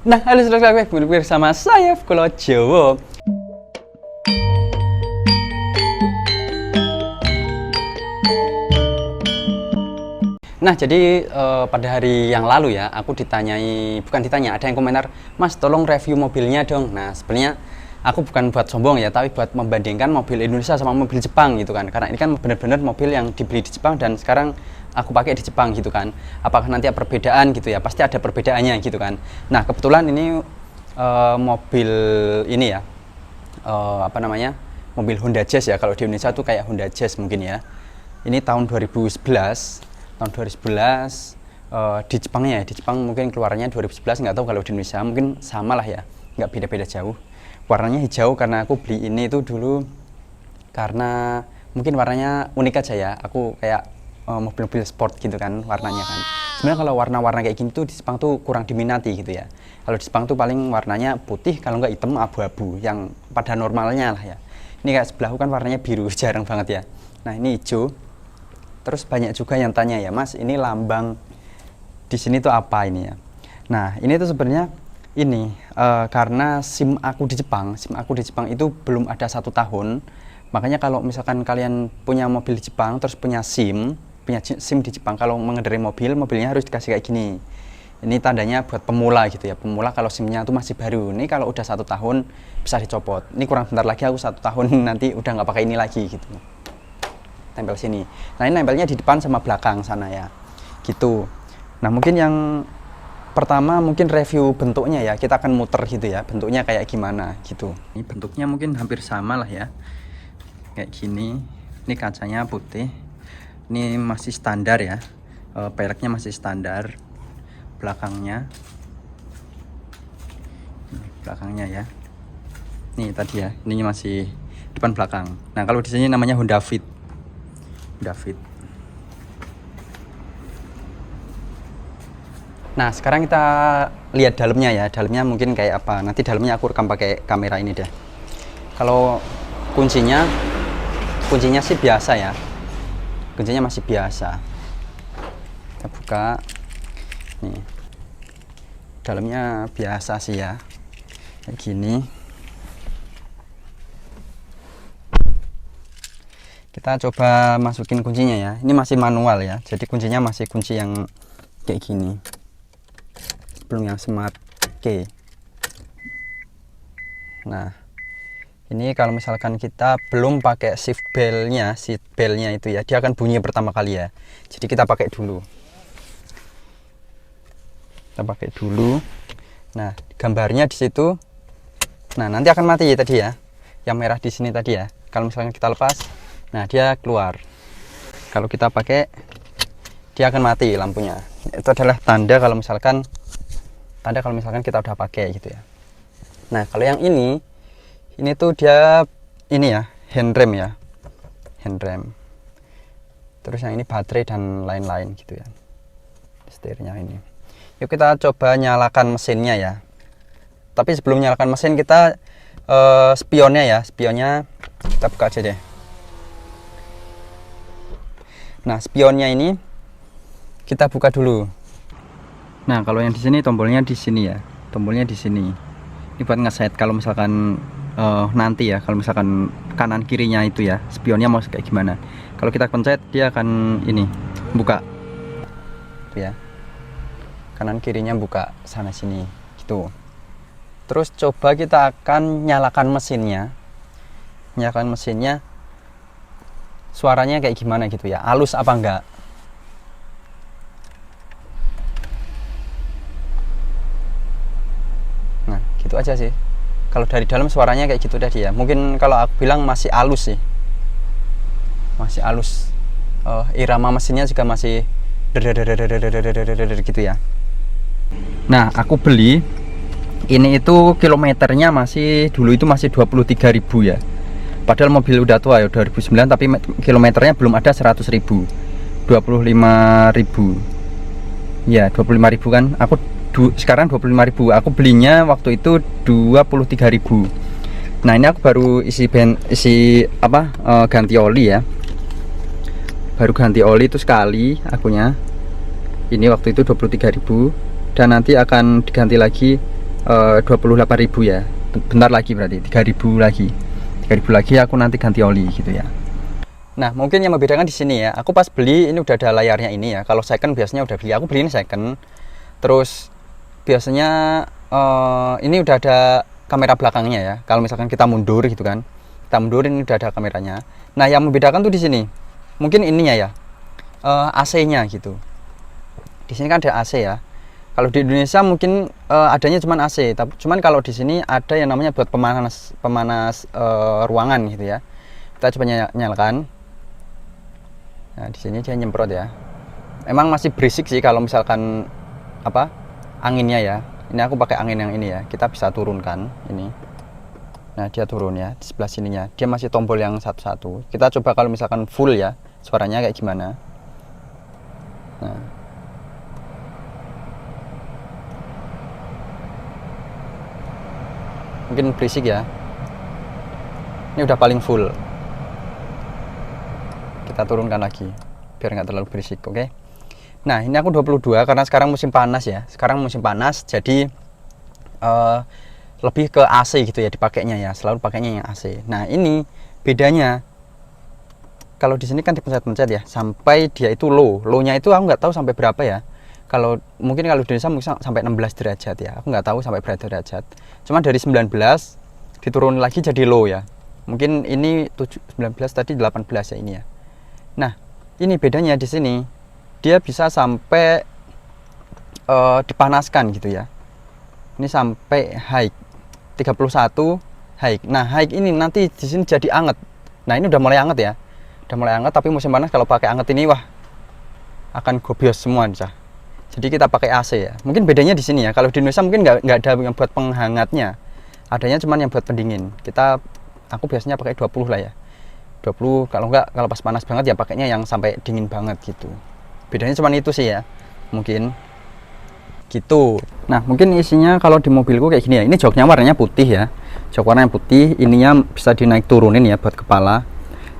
Nah, halo saudara bersama saya Fkulo Jowo. Nah, jadi pada hari yang lalu ya, aku bukan ditanya, ada yang komentar, Mas tolong review mobilnya dong. Nah, sebenarnya aku bukan buat sombong ya, tapi buat membandingkan mobil Indonesia sama mobil Jepang gitu kan. Karena ini kan benar-benar mobil yang dibeli di Jepang dan sekarang aku pakai di Jepang gitu kan. Apakah nanti ada perbedaan gitu ya? Pasti ada perbedaannya gitu kan. Nah, kebetulan ini mobil ini ya, mobil Honda Jazz ya. Kalau di Indonesia tuh kayak Honda Jazz mungkin ya. Ini tahun 2011, di Jepangnya ya. Di Jepang mungkin keluarnya 2011, nggak tahu kalau di Indonesia mungkin sama lah ya, nggak beda-beda jauh. Warnanya hijau karena aku beli ini itu dulu karena mungkin warnanya unik aja ya. Aku kayak mobil-mobil sport gitu kan warnanya kan. Sebenarnya kalau warna-warna kayak gini tuh di Jepang tuh kurang diminati gitu ya. Kalau di Jepang tuh paling warnanya putih, kalau nggak hitam abu-abu yang pada normalnya lah ya. Ini kayak sebelahku kan warnanya biru, jarang banget ya. Nah, ini hijau. Terus banyak juga yang tanya ya, Mas, ini lambang di sini tuh apa ini ya? Nah, ini tuh sebenarnya ini karena SIM aku di Jepang itu belum ada 1 tahun. Makanya kalau misalkan kalian punya mobil di Jepang terus punya SIM di Jepang, kalau mengendarai mobilnya harus dikasih kayak gini. Ini tandanya buat pemula gitu ya. Pemula kalau SIM-nya tuh masih baru. Ini kalau udah 1 tahun bisa dicopot. Ini kurang bentar lagi aku 1 tahun nanti udah nggak pakai ini lagi gitu. Tempel sini. Nah, ini nempelnya di depan sama belakang sana ya. Gitu. Nah, mungkin yang pertama mungkin review bentuknya ya. Kita akan muter gitu ya. Bentuknya kayak gimana gitu. Ini bentuknya mungkin hampir sama lah ya. Kayak gini. Ini kacanya putih. Ini masih standar ya. Peleknya masih standar. Belakangnya ya. Nih tadi ya. Ini masih depan belakang. Nah, kalau di sini namanya Honda Fit. Nah, sekarang kita lihat dalamnya ya. Dalamnya mungkin kayak apa. Nanti dalamnya aku rekam pakai kamera ini deh. Kalau kuncinya sih biasa ya. Kuncinya masih biasa. Kita buka. Nih. Dalamnya biasa sih ya. Kayak gini. Kita coba masukin kuncinya ya. Ini masih manual ya. Jadi kuncinya masih kunci yang kayak gini. Belum yang smart key. Nah, ini kalau misalkan kita belum pakai seat beltnya itu ya, dia akan bunyi pertama kali ya. Jadi kita pakai dulu. Nah, gambarnya di situ. Nah, nanti akan mati ya tadi ya. Yang merah di sini tadi ya. Kalau misalkan kita lepas, nah dia keluar. Kalau kita pakai, dia akan mati lampunya. Itu adalah tanda kalau misalkan kita udah pakai gitu ya. Nah, kalau yang ini tuh dia ini ya, handrem ya. Terus yang ini baterai dan lain-lain gitu ya. Setirnya ini. Yuk kita coba nyalakan mesinnya ya. Tapi sebelum nyalakan mesin kita spionnya kita buka aja deh. Nah, spionnya ini kita buka dulu. Nah, kalau yang di sini tombolnya di sini ya. Tombolnya di sini. Ini buat ngeset kalau misalkan nanti ya, kalau misalkan kanan kirinya itu ya, spionnya mau kayak gimana. Kalau kita pencet dia akan ini buka. Tuh ya. Kanan kirinya buka sana sini gitu. Terus coba kita akan nyalakan mesinnya. Suaranya kayak gimana gitu ya, halus apa enggak. Nah, gitu aja sih. Kalau dari dalam suaranya kayak gitu tadi ya. Mungkin kalau aku bilang masih halus sih. Masih halus. Irama mesinnya juga masih gitu ya. Nah, aku beli ini itu kilometernya dulu itu masih 23.000 ya. Padahal mobil udah tua ya, 2009, tapi kilometernya belum ada 100.000. 25.000. Ya, 25.000 kan. Sekarang 25.000. Aku belinya waktu itu 23.000. Nah, ini aku baru ganti oli ya. Baru ganti oli itu sekali akunya. Ini waktu itu 23.000 dan nanti akan diganti lagi 28.000 ya. Bentar lagi berarti 3.000 lagi. 3.000 lagi aku nanti ganti oli gitu ya. Nah, mungkin yang membedakan di sini ya. Aku pas beli ini udah ada layarnya ini ya. Kalau second biasanya udah beli. Aku beli ini second. Terus biasanya ini udah ada kamera belakangnya ya. Kalau misalkan kita mundur gitu kan. Kita mundur ini udah ada kameranya. Nah, yang membedakan tuh di sini. Mungkin ininya ya. AC-nya gitu. Di sini kan ada AC ya. Kalau di Indonesia mungkin adanya cuman AC, tapi cuman kalau di sini ada yang namanya buat pemanas ruangan gitu ya. Kita coba nyalakan. Nah, di sini dia nyemprot ya. Emang masih berisik sih kalau misalkan apa? Anginnya ya. Ini aku pakai angin yang ini ya. Kita bisa turunkan ini. Nah, dia turun ya di sebelah sininya. Dia masih tombol yang satu-satu. Kita coba kalau misalkan full ya, suaranya kayak gimana. Nah. Mungkin berisik ya. Ini udah paling full. Kita turunkan lagi biar nggak terlalu berisik, oke? Nah, ini aku 22 karena sekarang musim panas ya. Sekarang musim panas, jadi lebih ke AC gitu ya dipakainya ya. Selalu pakainya yang AC. Nah, ini bedanya. Kalau di sini kan dipencet-pencet ya sampai dia itu low. Low-nya itu aku nggak tahu sampai berapa ya. Kalau mungkin kalau di Indonesia mungkin sampai 16 derajat ya. Aku nggak tahu sampai berapa derajat. Cuma dari 19 diturun lagi jadi low ya. Mungkin ini 19 tadi 18 ya ini ya. Nah, ini bedanya di sini. Dia bisa sampai dipanaskan gitu ya. Ini sampai high 31 high. Nah, high ini nanti di sini jadi anget. Nah, ini udah mulai anget ya. Udah mulai anget, tapi musim panas kalau pakai anget ini wah akan gobios semua aja. Jadi kita pakai AC ya. Mungkin bedanya di sini ya. Kalau di Indonesia mungkin nggak ada yang buat penghangatnya. Adanya cuman yang buat pendingin. Aku biasanya pakai 20 lah ya. 20 kalau pas panas banget ya pakainya yang sampai dingin banget gitu. Bedanya cuman itu sih ya. Mungkin gitu. Nah, mungkin isinya kalau di mobilku kayak gini ya. Ini joknya warnanya putih ya. Jok warnanya putih, ininya bisa dinaik turunin ya buat kepala.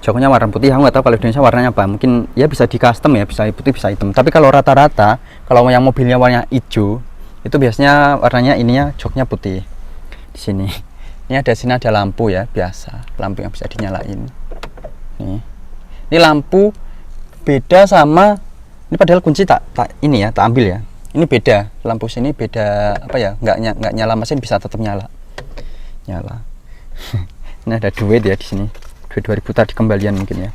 Joknya warna putih, aku nggak tahu kalau di Indonesia warnanya apa. Mungkin ya bisa di custom ya, bisa putih bisa hitam. Tapi kalau rata-rata, kalau yang mobilnya warna hijau, itu biasanya warnanya ininya joknya putih. Di sini, ini ada lampu ya, biasa lampu yang bisa dinyalain. Ini lampu beda sama ini padahal kunci tak ini ya, tak ambil ya. Ini beda, lampu sini beda apa ya? Nggak nyala mesin bisa tetap nyala. Ini ada duit ya di sini. 2000 tadi kembalian mungkin ya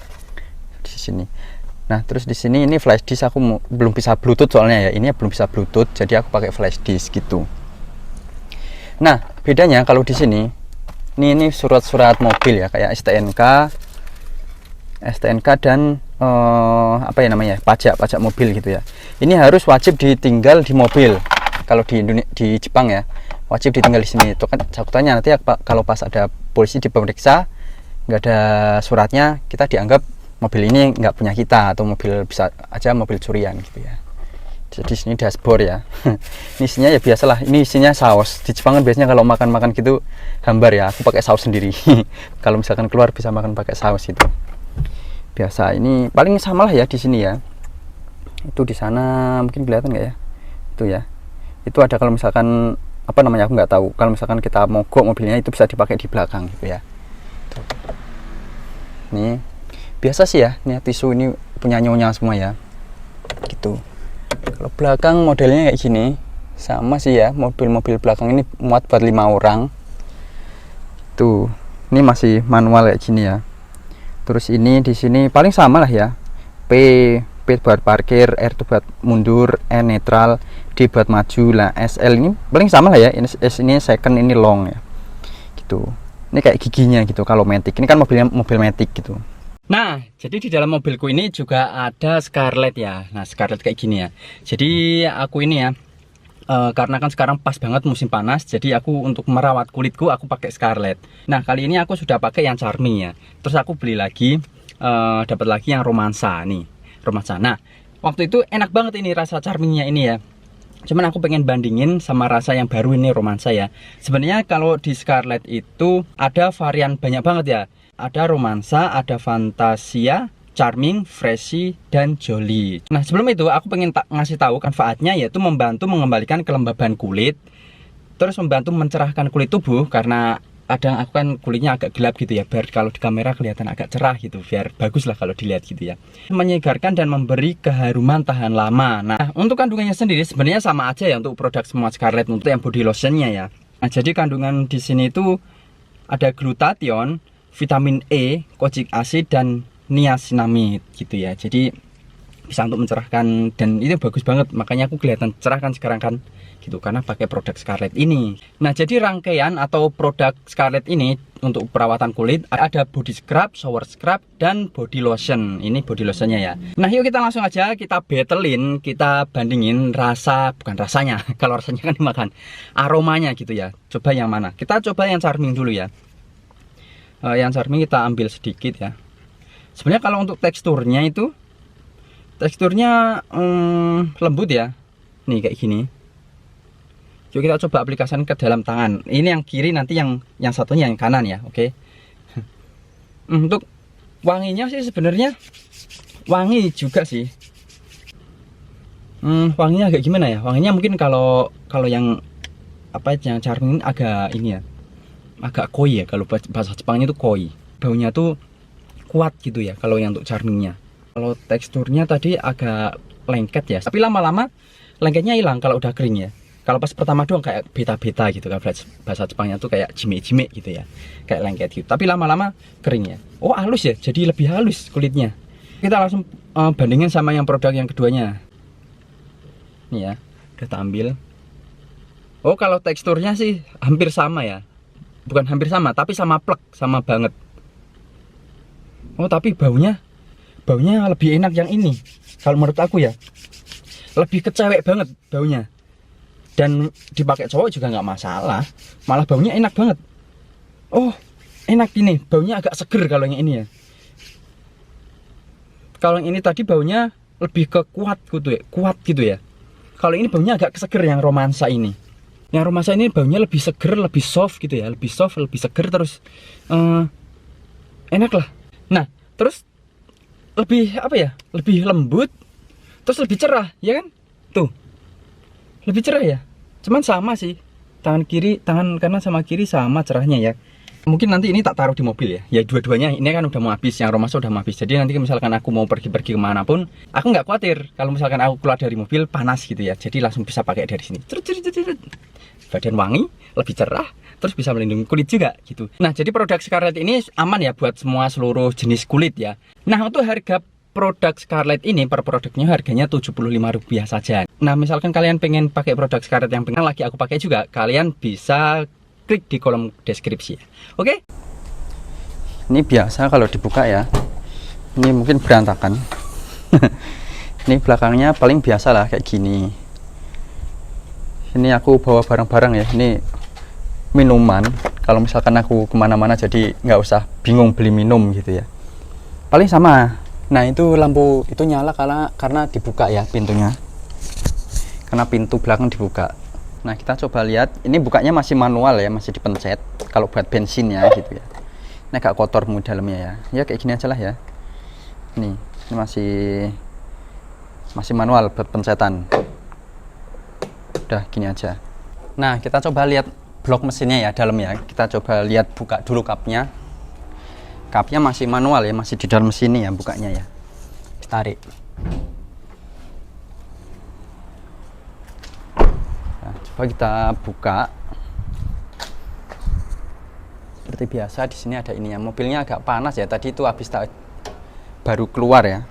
di sini. Nah, terus di sini ini flash disk aku belum bisa Bluetooth soalnya ya. Ini belum bisa Bluetooth, jadi aku pakai flash disk gitu. Nah, bedanya kalau di sini ini surat-surat mobil ya kayak STNK dan apa ya namanya? pajak mobil gitu ya. Ini harus wajib ditinggal di mobil. Kalau di Jepang ya, wajib ditinggal di sini. Itu kan cakutannya nanti kalau pas ada polisi diperiksa nggak ada suratnya, kita dianggap mobil ini nggak punya kita atau bisa aja mobil curian gitu ya. Jadi sini dashboard ya. Ini isinya ya biasalah, ini isinya saus. Di Jepang kan biasanya kalau makan gitu hambar ya, aku pakai saus sendiri. Kalau misalkan keluar bisa makan pakai saus itu biasa. Ini paling sama lah ya di sini ya. Itu di sana mungkin kelihatan nggak ya, itu ya. Itu ada kalau misalkan apa namanya aku nggak tahu, kalau misalkan kita mogok mobilnya itu bisa dipakai di belakang gitu ya. Nih biasa sih ya, ini tisu ini punya nyonya semua ya gitu. Kalau belakang modelnya kayak gini sama sih ya, mobil-mobil belakang ini muat buat 5 orang tuh. Ini masih manual kayak gini ya. Terus ini di sini paling sama lah ya. P buat parkir, R itu buat mundur, N netral, D buat maju lah. SL ini paling sama lah ya. Ini second, ini long ya gitu. Ini kayak giginya gitu kalau Matic. Ini kan mobil Matic gitu. Nah, jadi di dalam mobilku ini juga ada Scarlett ya. Nah, Scarlett kayak gini ya. Jadi aku ini ya, karena kan sekarang pas banget musim panas, jadi aku untuk merawat kulitku aku pakai Scarlett. Nah, kali ini aku sudah pakai yang Charming ya. Terus aku beli lagi, dapat lagi yang Romansa nih. Romansa. Nah, waktu itu enak banget ini rasa Charmingnya ini ya. Cuman aku pengen bandingin sama rasa yang baru ini Romansa ya. Sebenarnya kalau di Scarlett itu ada varian banyak banget ya. Ada Romansa, ada Fantasia, Charming, Freshy, dan Jolly. Nah, sebelum itu aku pengen ngasih tahu manfaatnya, yaitu membantu mengembalikan kelembaban kulit terus membantu mencerahkan kulit tubuh, karena kadang aku kan kulitnya agak gelap gitu ya, biar kalau di kamera kelihatan agak cerah gitu, biar bagus lah kalau dilihat gitu ya. Menyegarkan dan memberi keharuman tahan lama. Nah, untuk kandungannya sendiri sebenarnya sama aja ya untuk produk semua Scarlett, untuk yang body lotionnya ya. Nah, jadi kandungan di sini itu ada glutathione, vitamin E, kojic acid, dan niacinamide gitu ya. Jadi bisa untuk mencerahkan, dan itu bagus banget, makanya aku kelihatan cerah kan sekarang kan gitu, karena pakai produk Scarlett ini. Nah, jadi rangkaian atau produk Scarlett ini untuk perawatan kulit ada body scrub, shower scrub, dan body lotion. Ini body lotionnya ya. Nah, yuk kita langsung aja kita battlein, kita bandingin rasa, bukan rasanya kalau rasanya kan dimakan, aromanya gitu ya. Coba yang mana? Kita coba yang Charming dulu ya. Yang Charming kita ambil sedikit ya. Sebenarnya kalau untuk teksturnya itu, teksturnya lembut ya, nih kayak gini. Yuk kita coba aplikasikan ke dalam tangan. Ini yang kiri, nanti yang satunya yang kanan ya, oke. Untuk wanginya sih sebenarnya wangi juga sih. Wanginya agak gimana ya? Wanginya mungkin kalau yang apa, yang Charming agak ini ya, agak koi ya, kalau bahasa Jepangnya itu koi. Baunya tuh kuat gitu ya kalau yang untuk Charmingnya. Kalau teksturnya tadi agak lengket ya, tapi lama-lama lengketnya hilang kalau udah kering ya. Kalau pas pertama doang kayak beta-beta gitu kan, bahasa Jepangnya tuh kayak jime-jime gitu ya, kayak lengket gitu. Tapi lama-lama kering ya. Oh, halus ya, jadi lebih halus kulitnya. Kita langsung bandingin sama yang produk yang keduanya. Nih ya, udah tak ambil. Oh, kalau teksturnya sih hampir sama ya. Bukan hampir sama, tapi sama plek, sama banget. Oh, tapi baunya lebih enak yang ini kalau menurut aku ya, lebih kecewek banget baunya, dan dipakai cowok juga nggak masalah, malah baunya enak banget. Oh, enak ini, baunya agak seger kalau yang ini ya. Kalau yang ini tadi baunya lebih ke kuat gitu ya. Kalau ini baunya agak seger, yang romansa ini. Yang romansa ini baunya lebih seger, lebih soft gitu ya, lebih soft, lebih seger, terus enak lah. Nah, terus lebih apa ya, lebih lembut, terus lebih cerah ya kan, tuh lebih cerah ya. Cuman sama sih, tangan kanan sama kiri sama cerahnya ya. Mungkin nanti ini tak taruh di mobil ya dua-duanya. Ini kan udah mau habis, yang Romansa udah mau habis, jadi nanti misalkan aku mau pergi kemanapun, aku nggak khawatir kalau misalkan aku keluar dari mobil panas gitu ya, jadi langsung bisa pakai dari sini. Badan wangi, lebih cerah, terus bisa melindungi kulit juga gitu. Nah, jadi produk Scarlett ini aman ya buat seluruh jenis kulit ya. Nah, untuk harga produk Scarlett ini, per produknya harganya Rp75.000 saja. Nah, misalkan kalian pengen pakai produk Scarlett yang pengen lagi aku pakai juga, kalian bisa klik di kolom deskripsi ya. Oke? Ini biasa kalau dibuka ya, ini mungkin berantakan. Ini belakangnya paling biasa lah kayak gini. Ini aku bawa barang-barang ya, ini minuman. Kalau misalkan aku kemana-mana, jadi nggak usah bingung beli minum gitu ya, paling sama. Nah, itu lampu itu nyala karena dibuka ya pintunya, karena pintu belakang dibuka. Nah, kita coba lihat, ini bukanya masih manual ya, masih dipencet kalau buat bensinnya gitu ya. Ini agak kotor dalamnya ya kayak gini aja lah ya. Ini masih manual buat pencetan. Udah gini aja. Nah, kita coba lihat blok mesinnya ya, dalamnya. Kita coba lihat, buka dulu kapnya. Kapnya masih manual ya, masih di dalam sini ya bukanya ya. Tarik. Nah, coba kita buka. Seperti biasa di sini ada ininya. Mobilnya agak panas ya. Tadi itu baru keluar ya.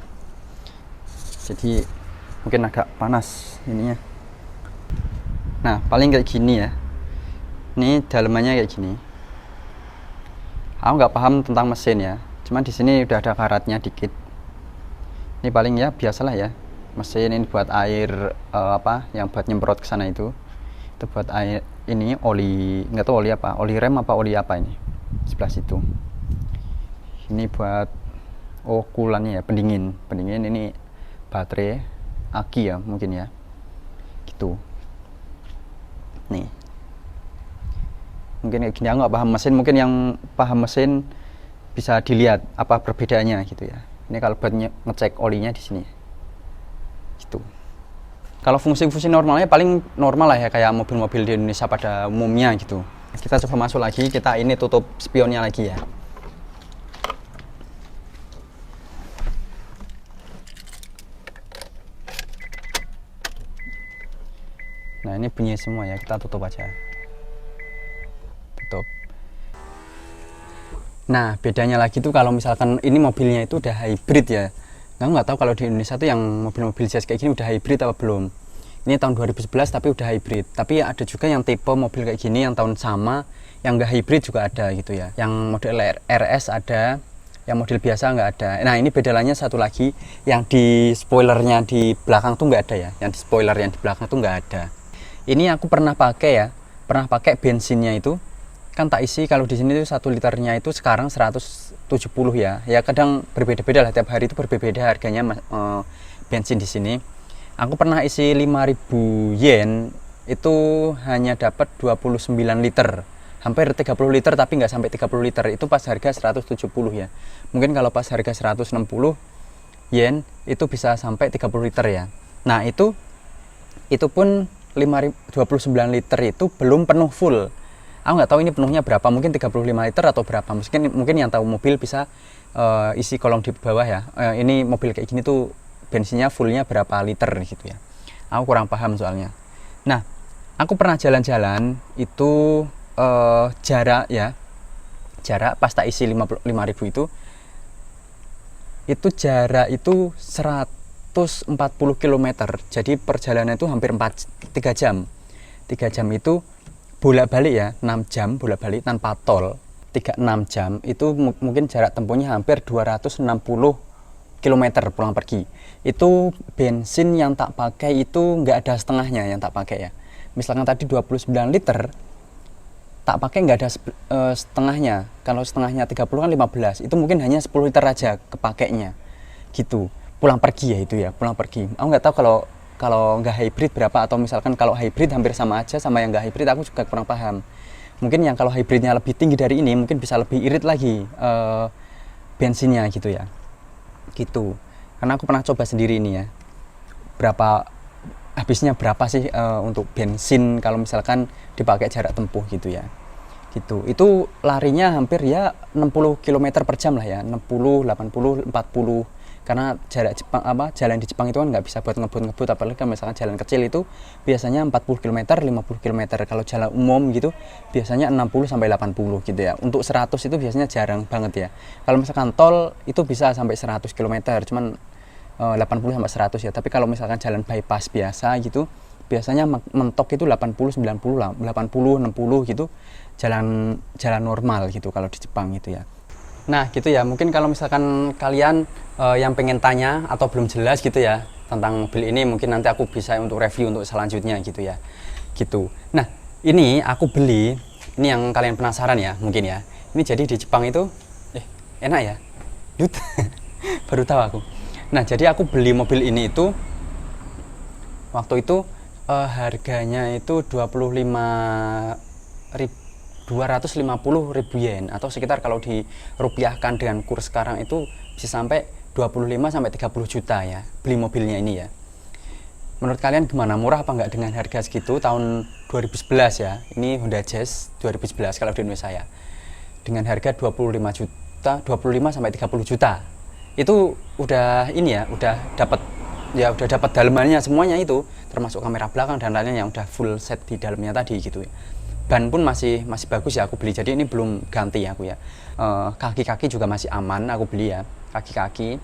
Jadi mungkin agak panas ininya. Nah, paling kayak gini ya. Ini dalamannya kayak gini. Aku nggak paham tentang mesin ya. Cuman di sini udah ada karatnya dikit. Ini paling ya biasalah ya. Mesin ini buat air yang buat nyemprot ke sana itu. Itu buat air, ini oli, nggak tahu oli apa, oli rem apa oli apa ini. Sebelah situ. Ini buat kulannya ya, pendingin. Pendingin ini baterai, aki ya mungkin ya. Gitu. Nih, mungkin kayak gini. Aku nggak paham mesin, mungkin yang paham mesin bisa dilihat apa perbedaannya gitu ya. Ini kalau buat ngecek olinya di sini gitu. Kalau fungsi-fungsi normalnya paling normal lah ya, kayak mobil-mobil di Indonesia pada umumnya gitu. Kita coba masuk lagi, kita ini tutup spionnya lagi ya. Nah ini bunyi semua ya, kita tutup aja. Tutup. Nah bedanya lagi tuh kalau misalkan ini mobilnya itu udah hybrid ya. Nah, nggak tahu kalau di Indonesia tuh yang mobil-mobil jazz kayak gini udah hybrid apa belum. Ini tahun 2011 tapi udah hybrid. Tapi ada juga yang tipe mobil kayak gini yang tahun sama, yang nggak hybrid juga ada gitu ya. Yang model RS ada, yang model biasa nggak ada. Nah ini bedanya satu lagi, yang di spoilernya di belakang tuh nggak ada ya. Yang di spoiler yang di belakang tuh nggak ada. Ini aku pernah pakai ya, pernah pakai bensinnya itu kan tak isi. Kalau di sini tuh 1 liternya itu sekarang 170 ya. Ya kadang berbeda-beda lah, tiap hari itu berbeda harganya bensin di sini. Aku pernah isi 5.000 yen itu hanya dapat 29 liter. Hampir 30 liter tapi nggak sampai 30 liter. Itu pas harga 170 ya. Mungkin kalau pas harga 160 yen itu bisa sampai 30 liter ya. Nah, itu pun 29 liter itu belum penuh full. Aku nggak tahu ini penuhnya berapa, mungkin 35 liter atau berapa. Mungkin yang tahu mobil bisa isi kolom di bawah ya. Ini mobil kayak gini tuh bensinnya fullnya berapa liter gitu ya. Aku kurang paham soalnya. Nah, aku pernah jalan-jalan itu jarak pas tak isi 5.000 itu jarak itu 140 km. Jadi perjalanan itu hampir 3 jam. 3 jam itu bolak-balik ya, 6 jam bolak-balik tanpa tol. 6 jam itu mungkin jarak tempuhnya hampir 260 km pulang pergi. Itu bensin yang tak pakai itu nggak ada setengahnya yang tak pakai ya. Misalkan tadi 29 liter, tak pakai nggak ada setengahnya. Kalau setengahnya 30 kan 15, itu mungkin hanya 10 liter aja kepakainya gitu. Pulang pergi ya itu ya, pulang pergi. Aku nggak tahu kalau nggak hybrid berapa, atau misalkan kalau hybrid hampir sama aja sama yang nggak hybrid, aku juga kurang paham. Mungkin yang kalau hybridnya lebih tinggi dari ini mungkin bisa lebih irit lagi bensinnya gitu ya. Gitu. Karena aku pernah coba sendiri ini ya. Habisnya berapa sih untuk bensin kalau misalkan dipakai jarak tempuh gitu ya. Gitu. Itu larinya hampir ya 60 km per jam lah ya, 60, 80, 40. Karena jalan di Jepang itu kan nggak bisa buat ngebut-ngebut, apalagi kan misalkan jalan kecil itu biasanya 40 km, 50 km. Kalau jalan umum gitu biasanya 60 sampai 80 gitu ya. Untuk 100 itu biasanya jarang banget ya. Kalau misalkan tol itu bisa sampai 100 km, cuman 80 sampai 100 ya. Tapi kalau misalkan jalan bypass biasa gitu biasanya mentok itu 80, 90 lah, 80, 60 gitu. Jalan normal gitu kalau di Jepang gitu ya. Nah gitu ya, mungkin kalau misalkan kalian yang pengen tanya atau belum jelas gitu ya tentang mobil ini, mungkin nanti aku bisa untuk review untuk selanjutnya gitu ya. Gitu. Nah ini aku beli, ini yang kalian penasaran ya mungkin ya. Ini jadi di Jepang itu enak ya, baru tahu aku. Nah jadi aku beli mobil ini itu waktu itu harganya itu 250.000 yen, atau sekitar kalau dirupiahkan dengan kurs sekarang itu bisa sampai 25 sampai 30 juta ya beli mobilnya ini ya. Menurut kalian gimana, murah apa enggak dengan harga segitu tahun 2011 ya? Ini Honda Jazz 2011 kalau di Indonesia ya. Dengan harga 25 sampai 30 juta. Itu udah ini ya, udah dapat dalemannya semuanya itu, termasuk kamera belakang dan lainnya yang udah full set di dalamnya tadi gitu ya. Ban pun masih bagus ya aku beli, jadi ini belum ganti aku ya. Kaki-kaki juga masih aman aku beli ya, kaki-kaki.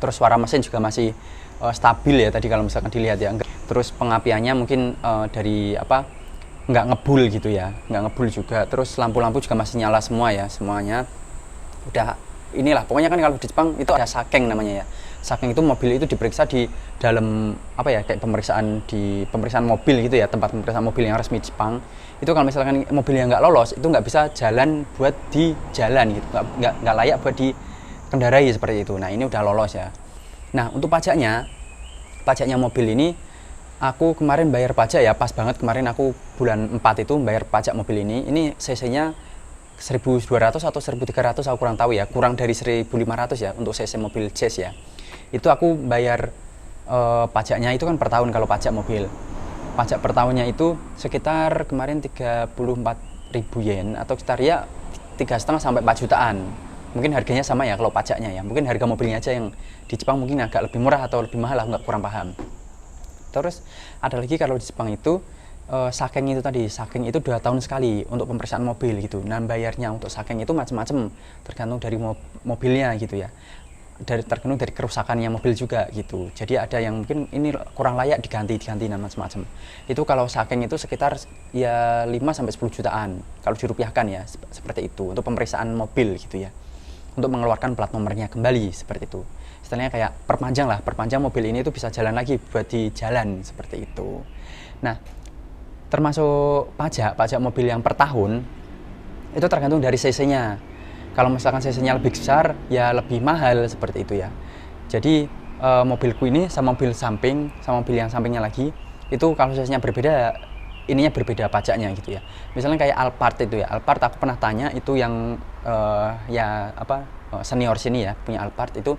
Terus suara mesin juga masih stabil ya tadi kalau misalkan dilihat ya. Terus pengapiannya mungkin dari nggak ngebul gitu ya, nggak ngebul juga. Terus lampu-lampu juga masih nyala semua ya, semuanya udah inilah. Pokoknya kan kalau di Jepang itu ada sakeng namanya ya. Saking itu mobil itu diperiksa di dalam kayak pemeriksaan mobil gitu ya, tempat pemeriksaan mobil yang resmi Jepang. Itu kalau misalkan mobil yang nggak lolos itu nggak bisa jalan buat di jalan gitu, nggak layak buat dikendarai seperti itu. Nah ini udah lolos ya. Nah untuk pajaknya mobil ini aku kemarin bayar pajak ya, pas banget kemarin aku bulan 4 itu bayar pajak mobil ini. Ini cc-nya 1.200 atau 1.300 aku kurang tahu ya, kurang dari 1.500 ya untuk cc mobil Jazz ya. Itu aku bayar pajaknya itu kan per tahun kalau pajak mobil. Pajak per tahunnya itu sekitar kemarin 34.000 yen atau sekitar ya 3,5 sampai 4 jutaan. Mungkin harganya sama ya kalau pajaknya ya. Mungkin harga mobilnya aja yang di Jepang mungkin agak lebih murah atau lebih mahal lah, nggak kurang paham. Terus ada lagi kalau di Jepang itu saking itu tadi, saking itu 2 tahun sekali untuk pemeriksaan mobil gitu. Nah bayarnya untuk saking itu macam-macam, tergantung dari mobilnya gitu ya. Tergantung dari kerusakannya mobil juga gitu. Jadi ada yang mungkin ini kurang layak diganti dan macam-macam. Itu kalau saking itu sekitar ya 5 sampai 10 jutaan kalau dirupiahkan ya, seperti itu untuk pemeriksaan mobil gitu ya. Untuk mengeluarkan plat nomornya kembali seperti itu. Istilahnya kayak perpanjang mobil ini itu bisa jalan lagi buat di jalan seperti itu. Nah, termasuk pajak mobil yang per tahun itu tergantung dari cc-nya. Kalau misalkan cc-nya lebih besar, ya lebih mahal seperti itu ya. Jadi mobilku ini sama mobil samping, sama mobil yang sampingnya lagi, itu kalau cc-nya berbeda, ininya berbeda pajaknya gitu ya. Misalnya kayak Alphard itu ya, Alphard aku pernah tanya itu yang senior sini ya, punya Alphard itu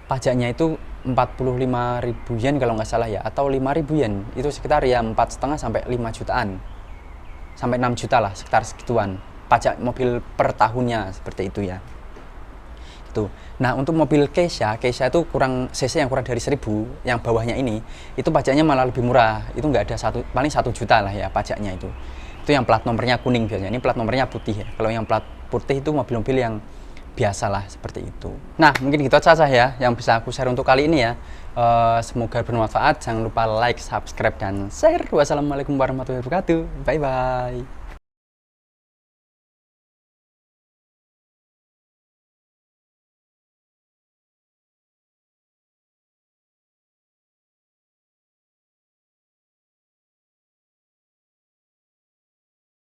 pajaknya itu 45.000 yen kalau nggak salah ya, atau 5.000 yen, itu sekitar ya 4,5 sampai 5 jutaan, sampai 6 juta lah, sekitar segituan. Pajak mobil per tahunnya seperti itu ya. Gitu. Nah untuk mobil Keisha itu kurang cc yang kurang dari 1.000, yang bawahnya ini itu pajaknya malah lebih murah. Itu nggak ada paling 1 juta lah ya pajaknya itu. Itu yang plat nomornya kuning biasanya. Ini plat nomornya putih ya. Kalau yang plat putih itu mobil-mobil yang biasa lah seperti itu. Nah mungkin gitu saja ya yang bisa aku share untuk kali ini ya. Semoga bermanfaat. Jangan lupa like, subscribe, dan share. Wassalamualaikum warahmatullahi wabarakatuh. Bye bye.